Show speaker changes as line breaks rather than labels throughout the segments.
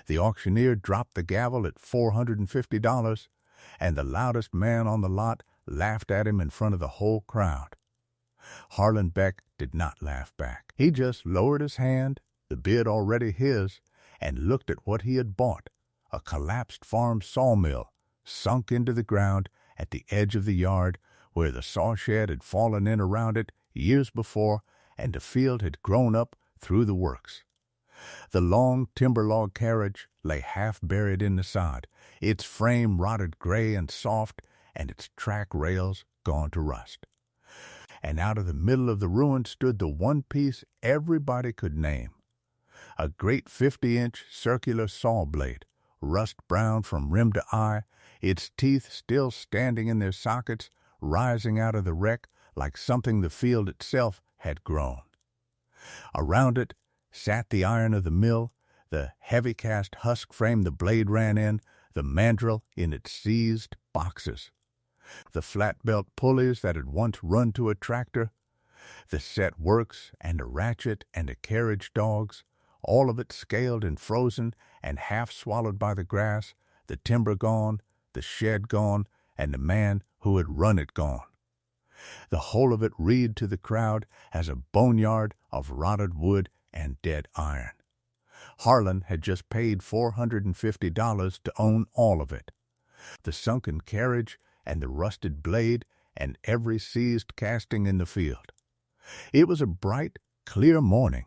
The auctioneer dropped the gavel at $450, and the loudest man on the lot laughed at him in front of the whole crowd. Harlan Beck did not laugh back. He just lowered his hand, the bid already his, and looked at what he had bought, a collapsed farm sawmill sunk into the ground at the edge of the yard where the sawshed had fallen in around it years before and the field had grown up through the works. The long timber log carriage lay half buried in the sod, its frame rotted gray and soft and its track rails gone to rust. And out of the middle of the ruin stood the one piece everybody could name, a great 50-inch circular saw blade, rust brown from rim to eye, its teeth still standing in their sockets, rising out of the wreck like something the field itself had grown. Around it sat the iron of the mill, the heavy-cast husk frame the blade ran in, the mandrel in its seized boxes, the flat-belt pulleys that had once run to a tractor, the set works and a ratchet and a carriage dogs, all of it scaled and frozen and half swallowed by the grass, the timber gone, the shed gone, and the man who had run it gone. The whole of it read to the crowd as a boneyard of rotted wood and dead iron. Harlan had just paid $450 to own all of it. The sunken carriage and the rusted blade and every seized casting in the field. It was a bright, clear morning,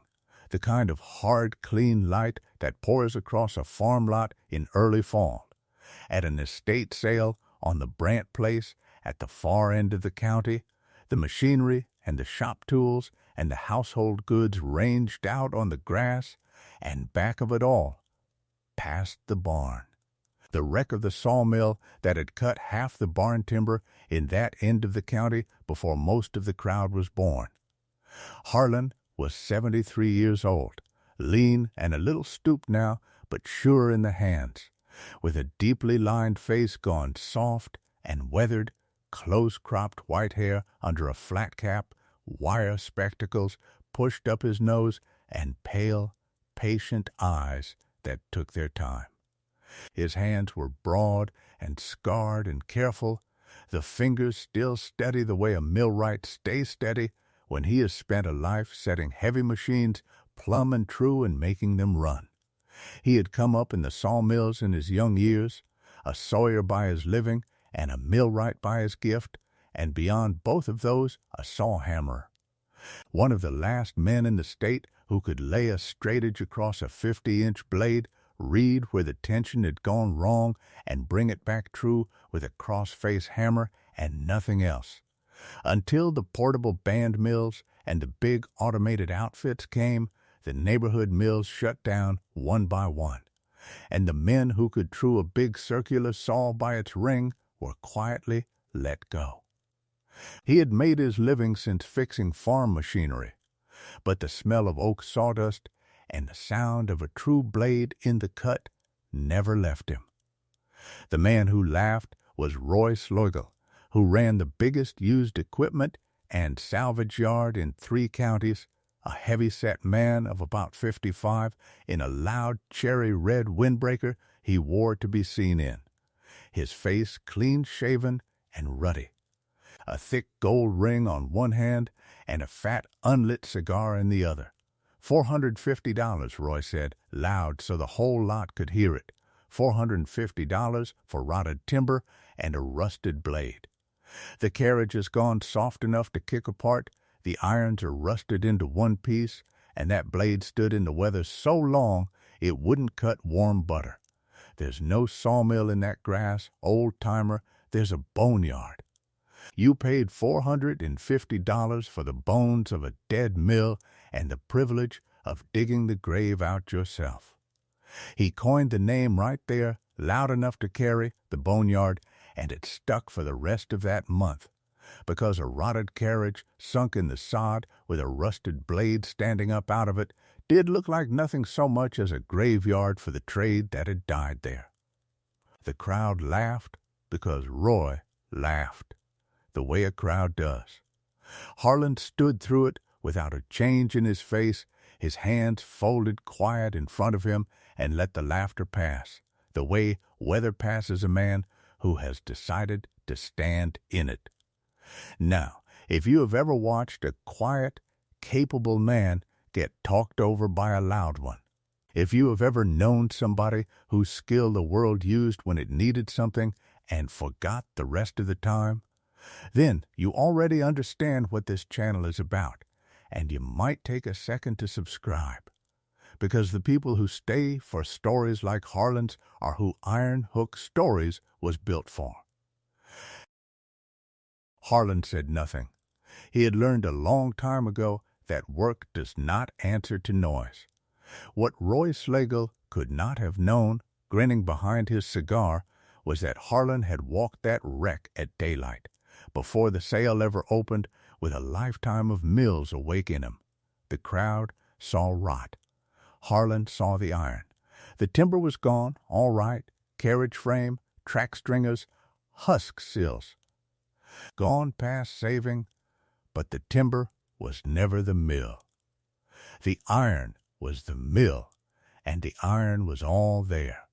the kind of hard, clean light that pours across a farm lot in early fall. At an estate sale on the Brant place at the far end of the county, the machinery and the shop tools and the household goods ranged out on the grass, and back of it all, past the barn. The wreck of the sawmill that had cut half the barn timber in that end of the county before most of the crowd was born. Harlan was 73 years old, lean and a little stooped now, but sure in the hands, with a deeply lined face gone soft and weathered, close-cropped white hair under a flat cap, wire spectacles pushed up his nose, and pale, patient eyes that took their time. His hands were broad and scarred and careful, the fingers still steady the way a millwright stays steady when he has spent a life setting heavy machines plumb and true and making them run. He had come up in the sawmills in his young years, a sawyer by his living and a millwright by his gift, and beyond both of those, a saw-hammerer. One of the last men in the state who could lay a straightedge across a 50-inch blade, read where the tension had gone wrong, and bring it back true with a cross-face hammer and nothing else. Until the portable band mills and the big automated outfits came, the neighborhood mills shut down one by one, and the men who could true a big circular saw by its ring were quietly let go. He had made his living since fixing farm machinery, but the smell of oak sawdust and the sound of a true blade in the cut never left him. The man who laughed was Roy Sloigel, who ran the biggest used equipment and salvage yard in 3 counties, a heavy-set man of about 55 in a loud cherry-red windbreaker he wore to be seen in, his face clean-shaven and ruddy, a thick gold ring on one hand and a fat unlit cigar in the other. $450, Roy said, loud so the whole lot could hear it. $450 for rotted timber and a rusted blade. The carriage has gone soft enough to kick apart, the irons are rusted into one piece, and that blade stood in the weather so long it wouldn't cut warm butter. There's no sawmill in that grass, old-timer, there's a boneyard. You paid $450 for the bones of a dead mill and the privilege of digging the grave out yourself. He coined the name right there, loud enough to carry, the boneyard, and it stuck for the rest of that month, because a rotted carriage sunk in the sod with a rusted blade standing up out of it did look like nothing so much as a graveyard for the trade that had died there. The crowd laughed because Roy laughed, the way a crowd does. Harlan stood through it without a change in his face, his hands folded quiet in front of him, and let the laughter pass, the way weather passes a man who has decided to stand in it. Now, if you have ever watched a quiet, capable man get talked over by a loud one, if you have ever known somebody whose skill the world used when it needed something and forgot the rest of the time, then you already understand what this channel is about, and you might take a second to subscribe, because the people who stay for stories like Harlan's are who Iron Hook Stories was built for. Harlan said nothing. He had learned a long time ago that work does not answer to noise. What Roy Slagle could not have known, grinning behind his cigar, was that Harlan had walked that wreck at daylight, before the sale ever opened, with a lifetime of mills awake in him. The crowd saw rot. Harlan saw the iron. The timber was gone, all right, carriage frame, track stringers, husk sills. Gone past saving, but the timber was never the mill. The iron was the mill, and the iron was all there.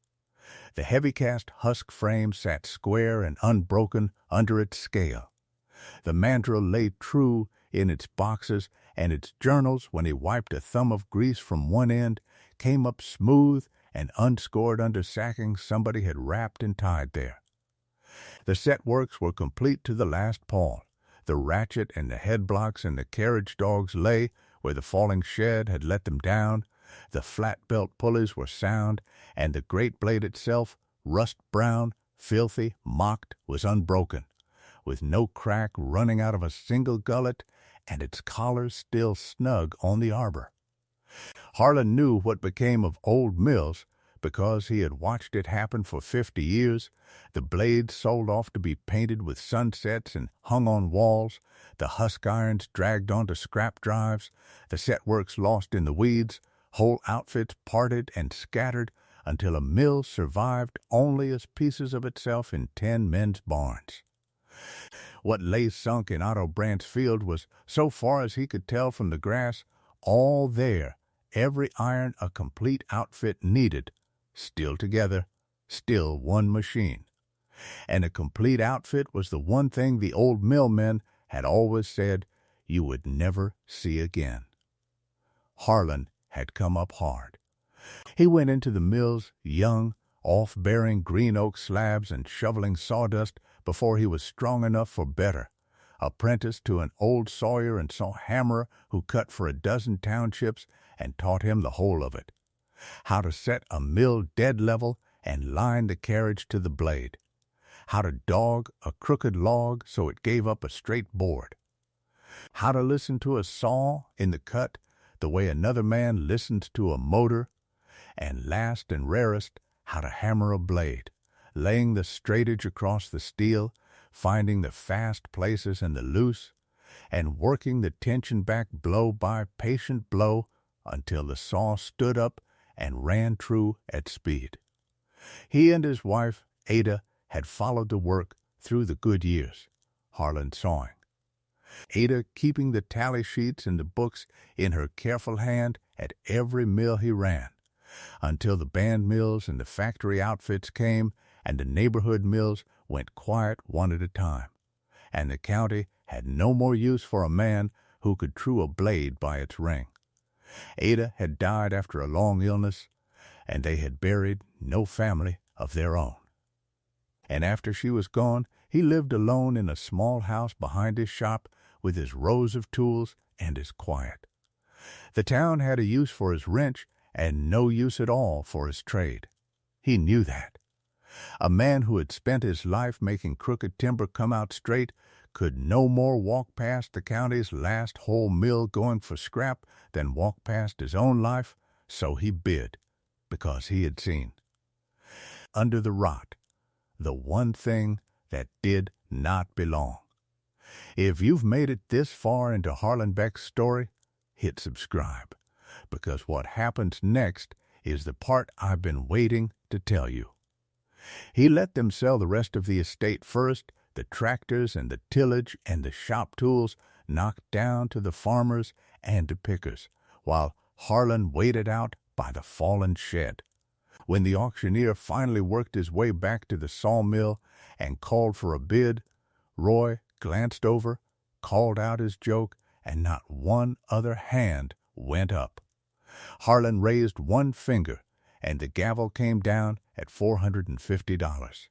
The heavy-cast husk frame sat square and unbroken under its scale. The mandrel lay true in its boxes, and its journals, when he wiped a thumb of grease from one end, came up smooth and unscored under sacking somebody had wrapped and tied there. The set works were complete to the last pawl. The ratchet and the head blocks and the carriage dogs lay where the falling shed had let them down. The flat belt pulleys were sound, and the great blade itself, rust-brown, filthy, mocked, was unbroken, with no crack running out of a single gullet, and its collars still snug on the arbor. Harlan knew what became of old mills, because he had watched it happen for 50 years, the blades sold off to be painted with sunsets and hung on walls, the husk irons dragged onto scrap drives, the set works lost in the weeds, whole outfits parted and scattered until a mill survived only as pieces of itself in 10 men's barns. What lay sunk in Otto Brandt's field was, so far as he could tell from the grass, all there, every iron a complete outfit needed, still together, still one machine. And a complete outfit was the one thing the old millmen had always said you would never see again. Harlan had come up hard. He went into the mills young, off-bearing green oak slabs and shoveling sawdust before he was strong enough for better, apprenticed to an old sawyer and saw hammerer who cut for a dozen townships and taught him the whole of it. How to set a mill dead level and line the carriage to the blade. How to dog a crooked log so it gave up a straight board. How to listen to a saw in the cut the way another man listens to a motor. And last and rarest, how to hammer a blade, laying the straightage across the steel, finding the fast places and the loose, and working the tension back blow by patient blow until the saw stood up and ran true at speed. He and his wife, Ada, had followed the work through the good years, Harlan sawing. Ada keeping the tally sheets and the books in her careful hand at every mill he ran, until the band mills and the factory outfits came and the neighborhood mills went quiet one at a time, and the county had no more use for a man who could true a blade by its ring. Ada had died after a long illness, and they had buried no family of their own. And after she was gone, he lived alone in a small house behind his shop with his rows of tools and his quiet. The town had a use for his wrench and no use at all for his trade. He knew that. A man who had spent his life making crooked timber come out straight could no more walk past the county's last whole mill going for scrap than walk past his own life, so he bid, because he had seen. Under the rot, the one thing that did not belong. If you've made it this far into Harlan Beck's story, hit subscribe, because what happens next is the part I've been waiting to tell you. He let them sell the rest of the estate first, the tractors and the tillage and the shop tools knocked down to the farmers and to pickers, while Harlan waited out by the fallen shed. When the auctioneer finally worked his way back to the sawmill and called for a bid, Roy glanced over, called out his joke, and not one other hand went up. Harlan raised one finger, and the gavel came down at $450.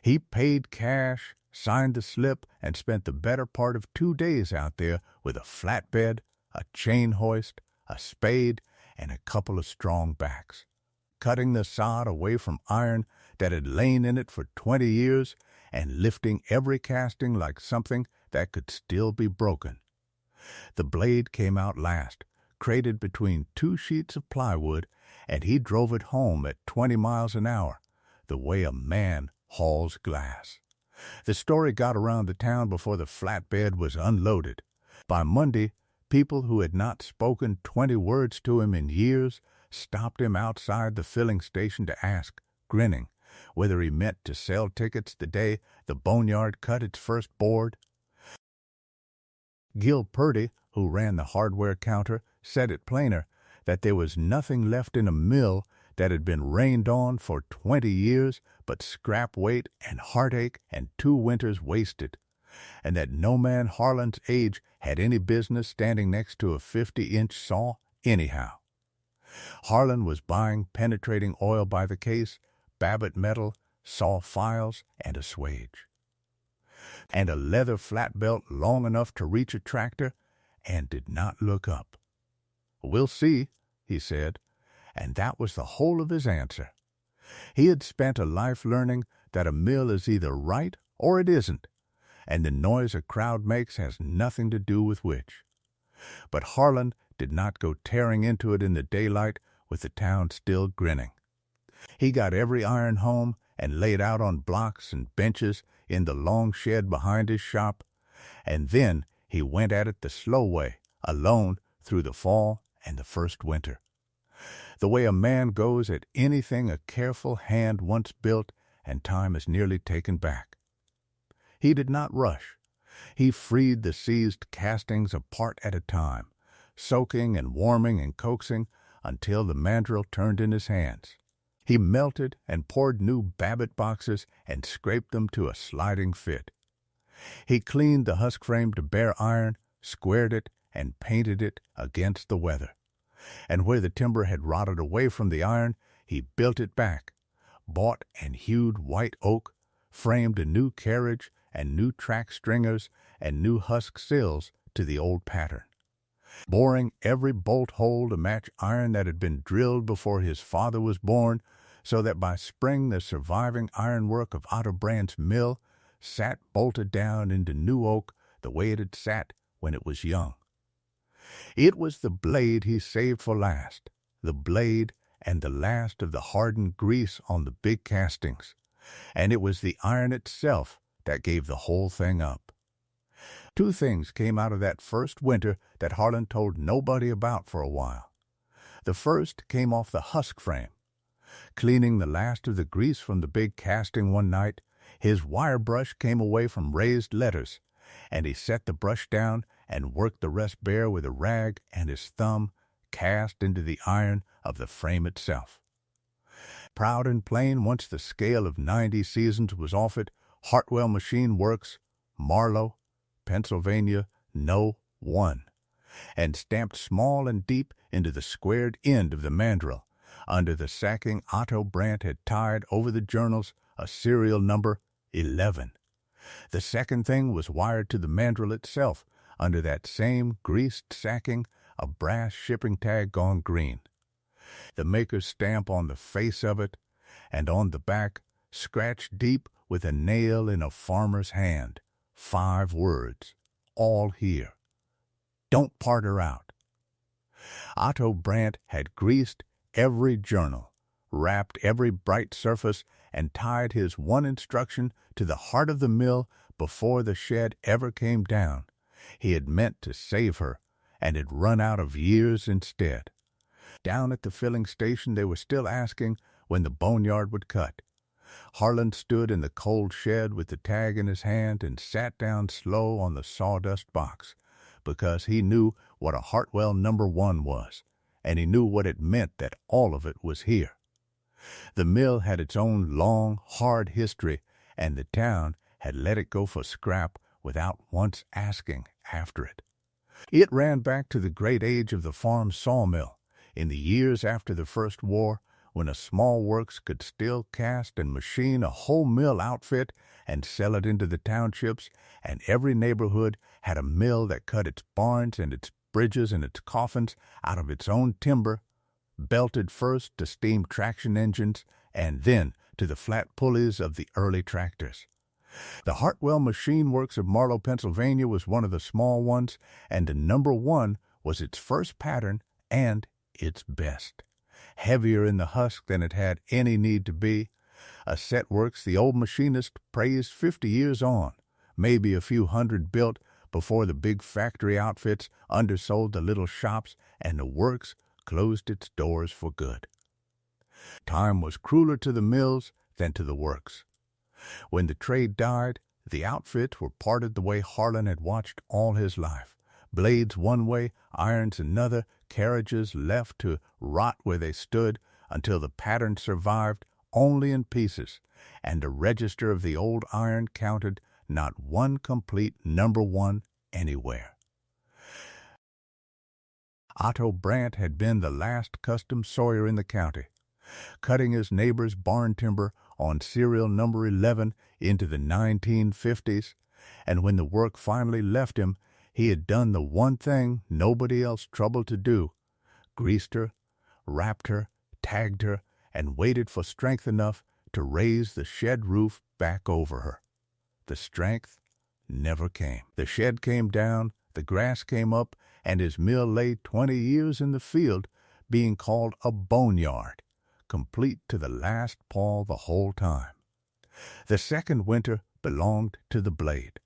He paid cash, signed the slip, and spent the better part of 2 days out there with a flatbed, a chain hoist, a spade, and a couple of strong backs, cutting the sod away from iron that had lain in it for 20 years and lifting every casting like something that could still be broken. The blade came out last, crated between 2 sheets of plywood, and he drove it home at 20 miles an hour, the way a man hauls glass. The story got around the town before the flatbed was unloaded. By Monday, people who had not spoken 20 words to him in years stopped him outside the filling station to ask, grinning, whether he meant to sell tickets the day the boneyard cut its first board. Gil Purdy, who ran the hardware counter, said it plainer, that there was nothing left in a mill that had been rained on for 20 years but scrap weight and heartache and 2 winters wasted, and that no man Harlan's age had any business standing next to a 50-inch saw anyhow. Harlan was buying penetrating oil by the case, Babbitt metal, saw files, and a swage, and a leather flat belt long enough to reach a tractor, and did not look up. "We'll see," he said, and that was the whole of his answer. He had spent a life learning that a mill is either right or it isn't, and the noise a crowd makes has nothing to do with which. But Harlan did not go tearing into it in the daylight with the town still grinning. He got every iron home and laid out on blocks and benches in the long shed behind his shop, and then he went at it the slow way, alone, through the fall and the first winter. The way a man goes at anything a careful hand once built and time has nearly taken back. He did not rush. He freed the seized castings a part at a time, soaking and warming and coaxing until the mandrel turned in his hands. He melted and poured new Babbitt boxes and scraped them to a sliding fit. He cleaned the husk frame to bare iron, squared it, and painted it against the weather. And where the timber had rotted away from the iron, he built it back, bought and hewed white oak, framed a new carriage and new track stringers and new husk sills to the old pattern, boring every bolt hole to match iron that had been drilled before his father was born, so that by spring the surviving ironwork of Otto Brand's mill sat bolted down into new oak the way it had sat when it was young. It was the blade he saved for last, the blade and the last of the hardened grease on the big castings, and it was the iron itself that gave the whole thing up. 2 things came out of that first winter that Harlan told nobody about for a while. The first came off the husk frame. Cleaning the last of the grease from the big casting one night, his wire brush came away from raised letters, and he set the brush down and worked the rest bare with a rag and his thumb cast into the iron of the frame itself. Proud and plain, once the scale of 90 seasons was off it, Hartwell Machine Works, Marlow, Pennsylvania, No. 1, and stamped small and deep into the squared end of the mandrel, under the sacking Otto Brandt had tied over the journals a serial number 11. The second thing was wired to the mandrel itself, under that same greased sacking, a brass shipping tag gone green. The maker's stamp on the face of it, and on the back, scratched deep with a nail in a farmer's hand, 5 words, all here. Don't part her out. Otto Brandt had greased every journal, wrapped every bright surface, and tied his one instruction to the heart of the mill before the shed ever came down. He had meant to save her, and had run out of years instead. Down at the filling station they were still asking when the boneyard would cut. Harlan stood in the cold shed with the tag in his hand and sat down slow on the sawdust box, because he knew what a Hartwell No. 1 was, and he knew what it meant that all of it was here. The mill had its own long, hard history, and the town had let it go for scrap without once asking after it. It ran back to the great age of the farm sawmill, in the years after the First War, when a small works could still cast and machine a whole mill outfit and sell it into the townships, and every neighborhood had a mill that cut its barns and its bridges and its coffins out of its own timber, belted first to steam traction engines and then to the flat pulleys of the early tractors. The Hartwell Machine Works of Marlow, Pennsylvania was one of the small ones, and the number 1 was its first pattern and its best. Heavier in the husk than it had any need to be, a set works the old machinist praised 50 years on, maybe a few hundred built before the big factory outfits undersold the little shops and the works closed its doors for good. Time was crueler to the mills than to the works. When the trade died, the outfits were parted the way Harlan had watched all his life. Blades one way, irons another, carriages left to rot where they stood until the pattern survived only in pieces, and the register of the old iron counted not one complete number 1 anywhere. Otto Brandt had been the last custom sawyer in the county, cutting his neighbor's barn timber on serial number 11 into the 1950s, and when the work finally left him, he had done the one thing nobody else troubled to do: greased her, wrapped her, tagged her, and waited for strength enough to raise the shed roof back over her. The strength never came. The shed came down, the grass came up, and his mill lay 20 years in the field, being called a boneyard, complete to the last pawl the whole time. The second winter belonged to the blade.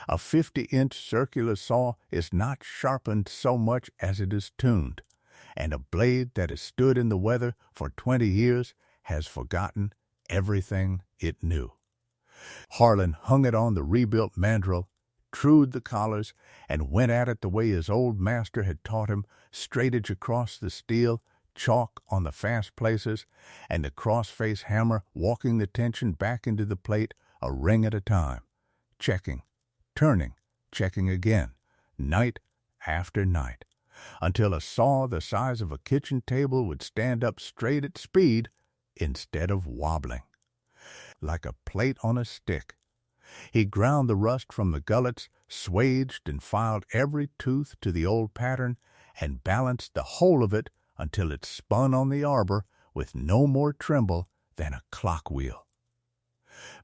A 50-inch circular saw is not sharpened so much as it is tuned, and a blade that has stood in the weather for 20 years has forgotten everything it knew. Harlan hung it on the rebuilt mandrel, trued the collars, and went at it the way his old master had taught him, straightage across the steel, chalk on the fast places, and the cross-face hammer walking the tension back into the plate a ring at a time, checking, turning, checking again, night after night, until a saw the size of a kitchen table would stand up straight at speed instead of wobbling, like a plate on a stick. He ground the rust from the gullets, swaged and filed every tooth to the old pattern, and balanced the whole of it until it spun on the arbor with no more tremble than a clock wheel.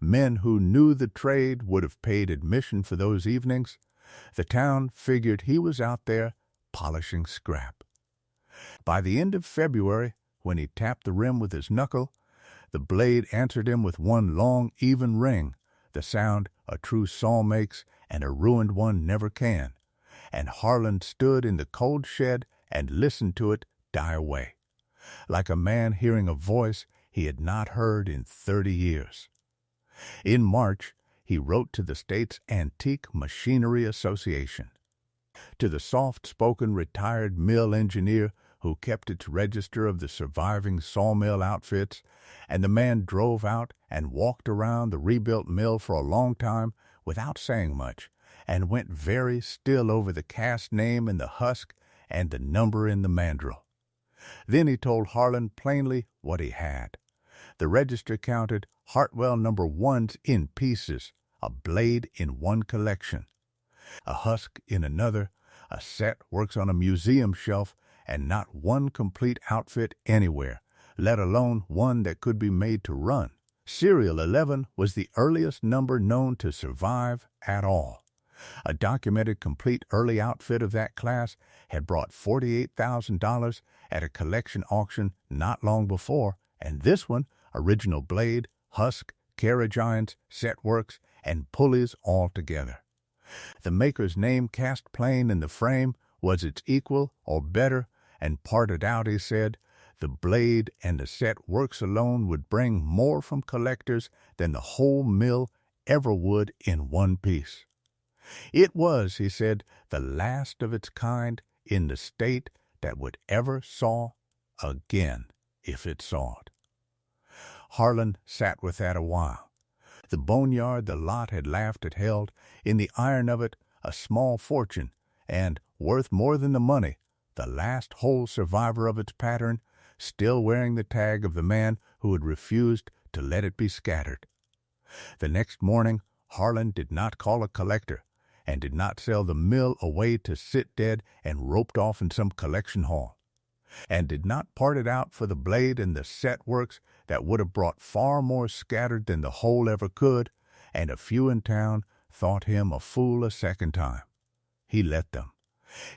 Men who knew the trade would have paid admission for those evenings. The town figured he was out there polishing scrap. By the end of February, when he tapped the rim with his knuckle, the blade answered him with one long, even ring, the sound a true saw makes and a ruined one never can, and Harlan stood in the cold shed and listened to it die away, like a man hearing a voice he had not heard in 30 years. In March, he wrote to the state's Antique Machinery Association, to the soft-spoken retired mill engineer who kept its register of the surviving sawmill outfits, and the man drove out and walked around the rebuilt mill for a long time without saying much, and went very still over the cast name in the husk and the number in the mandrel. Then he told Harlan plainly what he had. The register counted Hartwell number 1s in pieces, a blade in one collection, a husk in another, a set works on a museum shelf, and not one complete outfit anywhere, let alone one that could be made to run. Serial 11 was the earliest number known to survive at all. A documented complete early outfit of that class had brought $48,000 at a collection auction not long before, and this one, original blade, husk, carriage irons, set works, and pulleys all together. The maker's name cast plain in the frame was its equal or better, and parted out, he said, the blade and the set works alone would bring more from collectors than the whole mill ever would in one piece. It was, he said, the last of its kind in the state that would ever saw again if it sawed. Harlan sat with that a while. The boneyard the lot had laughed at held, in the iron of it, a small fortune, and, worth more than the money, the last whole survivor of its pattern, still wearing the tag of the man who had refused to let it be scattered. The next morning, Harlan did not call a collector, and did not sell the mill away to sit dead and roped off in some collection hall, and did not part it out for the blade and the set works that would have brought far more scattered than the whole ever could, and a few in town thought him a fool a second time. He let them.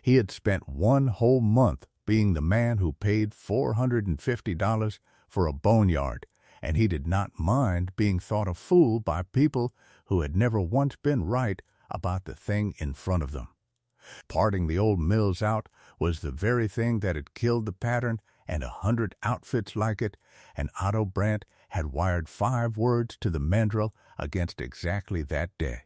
He had spent one whole month being the man who paid $450 for a boneyard, and he did not mind being thought a fool by people who had never once been right about the thing in front of them. Parting the old mills out was the very thing that had killed the pattern and 100 outfits like it, and Otto Brandt had wired 5 words to the mandrel against exactly that day,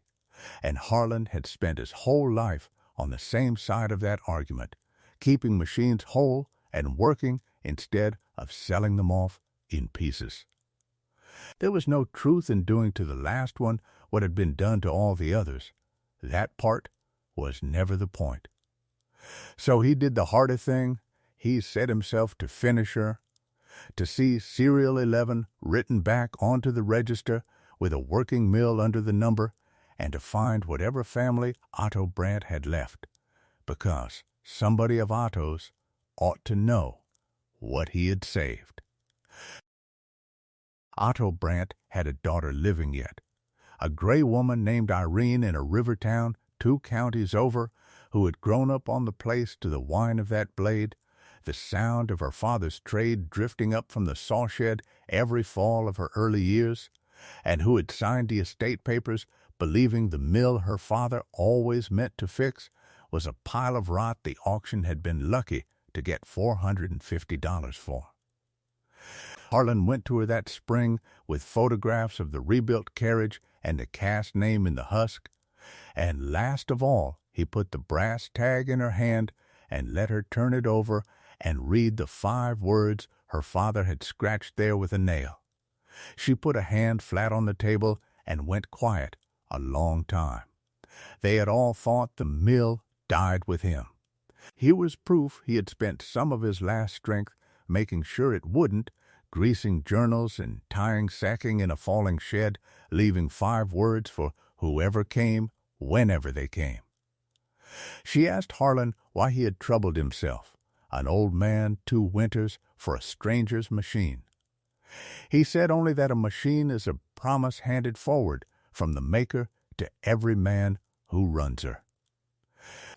and Harlan had spent his whole life on the same side of that argument, keeping machines whole and working instead of selling them off in pieces. There was no truth in doing to the last one what had been done to all the others. That part was never the point. So he did the harder thing. He set himself to finish her, to see Serial 11 written back onto the register with a working mill under the number, and to find whatever family Otto Brandt had left, because somebody of Otto's ought to know what he had saved. Otto Brandt had a daughter living yet, a gray woman named Irene in a river town 2 counties over, who had grown up on the place to the whine of that blade, the sound of her father's trade drifting up from the sawshed every fall of her early years, and who had signed the estate papers believing the mill her father always meant to fix was a pile of rot the auction had been lucky to get $450 for. Harlan went to her that spring with photographs of the rebuilt carriage and the cast name in the husk, and last of all he put the brass tag in her hand and let her turn it over and read the 5 words her father had scratched there with a nail. She put a hand flat on the table and went quiet a long time. They had all thought the mill died with him. Here was proof he had spent some of his last strength making sure it wouldn't, greasing journals and tying sacking in a falling shed, leaving 5 words for whoever came, whenever they came. She asked Harlan why he had troubled himself, an old man 2 winters, for a stranger's machine. He said only that a machine is a promise handed forward from the maker to every man who runs her.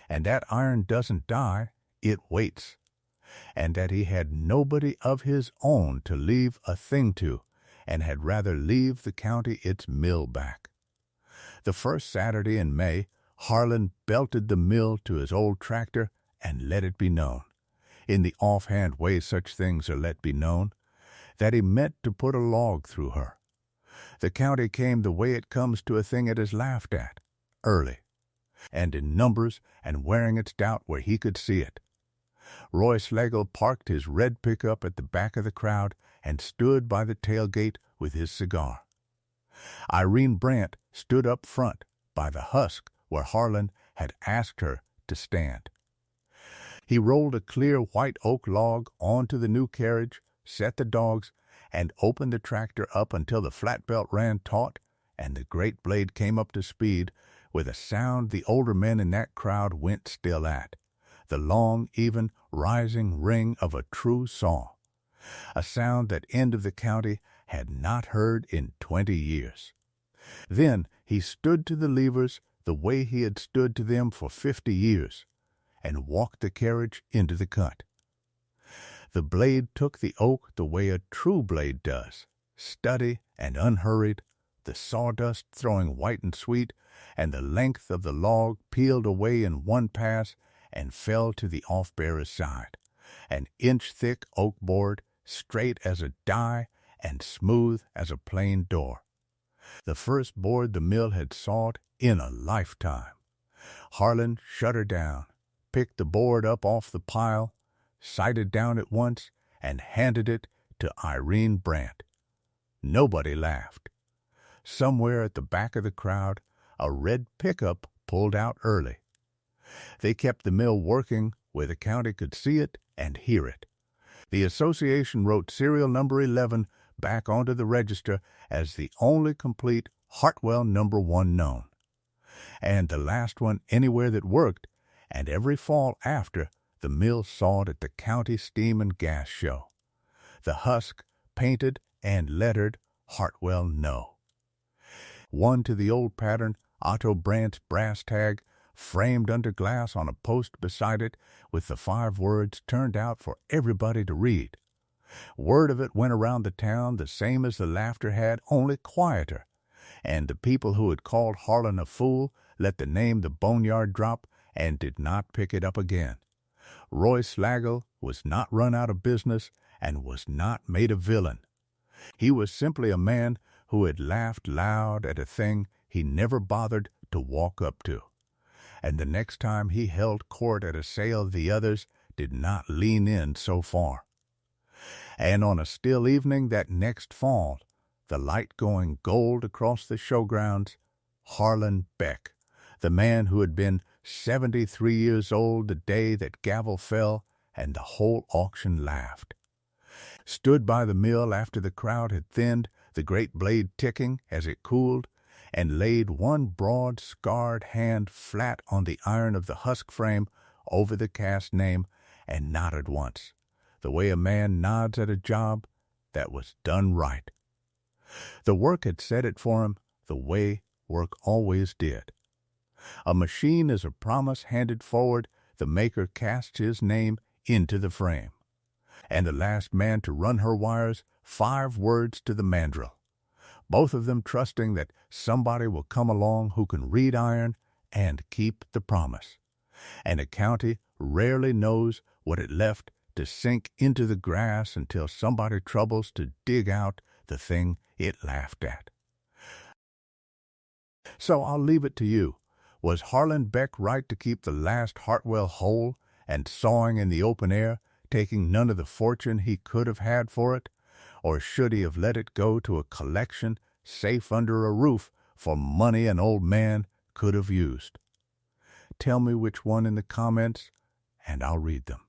And that iron doesn't die, it waits, and that he had nobody of his own to leave a thing to, and had rather leave the county its mill back. The first Saturday in May, Harlan belted the mill to his old tractor and let it be known, in the offhand way such things are let be known, that he meant to put a log through her. The county came the way it comes to a thing it is laughed at, early, and in numbers and wearing its doubt where he could see it. Roy Slagle parked his red pickup at the back of the crowd and stood by the tailgate with his cigar. Irene Brandt stood up front by the husk where Harlan had asked her to stand. He rolled a clear white oak log onto the new carriage, set the dogs, and opened the tractor up until the flat belt ran taut and the great blade came up to speed with a sound the older men in that crowd went still at, the long, even, rising ring of a true saw, a sound that end of the county had not heard in 20 years. Then he stood to the levers the way he had stood to them for 50 years, and walked the carriage into the cut. The blade took the oak the way a true blade does, steady and unhurried, the sawdust throwing white and sweet, and the length of the log peeled away in one pass and fell to the off-bearer's side, an inch-thick oak board, straight as a die and smooth as a plain door. The first board the mill had sawed in a lifetime. Harlan shut her down, picked the board up off the pile, sighted down at once, and handed it to Irene Brandt. Nobody laughed. Somewhere at the back of the crowd, a red pickup pulled out early. They kept the mill working where the county could see it and hear it. The association wrote serial number 11 back onto the register as the only complete Hartwell number 1 known, and the last one anywhere that worked, and every fall after, the mill saw it at the county steam and gas show. The husk painted and lettered Hartwell No. One to the old pattern, Otto Brandt's brass tag, framed under glass on a post beside it, with the 5 words turned out for everybody to read. Word of it went around the town the same as the laughter had, only quieter, and the people who had called Harlan a fool let the name the boneyard drop and did not pick it up again. Roy Slagle was not run out of business and was not made a villain. He was simply a man who had laughed loud at a thing he never bothered to walk up to, and the next time he held court at a sale the others did not lean in so far. And on a still evening that next fall, the light going gold across the showgrounds, Harlan Beck, the man who had been 73 years old the day that gavel fell and the whole auction laughed, stood by the mill after the crowd had thinned, the great blade ticking as it cooled, and laid one broad, scarred hand flat on the iron of the husk frame over the cast name and nodded once, the way a man nods at a job that was done right. The work had said it for him the way work always did. A machine is a promise handed forward. The maker casts his name into the frame, and the last man to run her wires 5 words to the mandrel, both of them trusting that somebody will come along who can read iron and keep the promise. And a county rarely knows what it left to sink into the grass until somebody troubles to dig out the thing it laughed at. So I'll leave it to you. Was Harlan Beck right to keep the last Hartwell whole and sawing in the open air, taking none of the fortune he could have had for it? Or should he have let it go to a collection safe under a roof for money an old man could have used? Tell me which one in the comments, and I'll read them.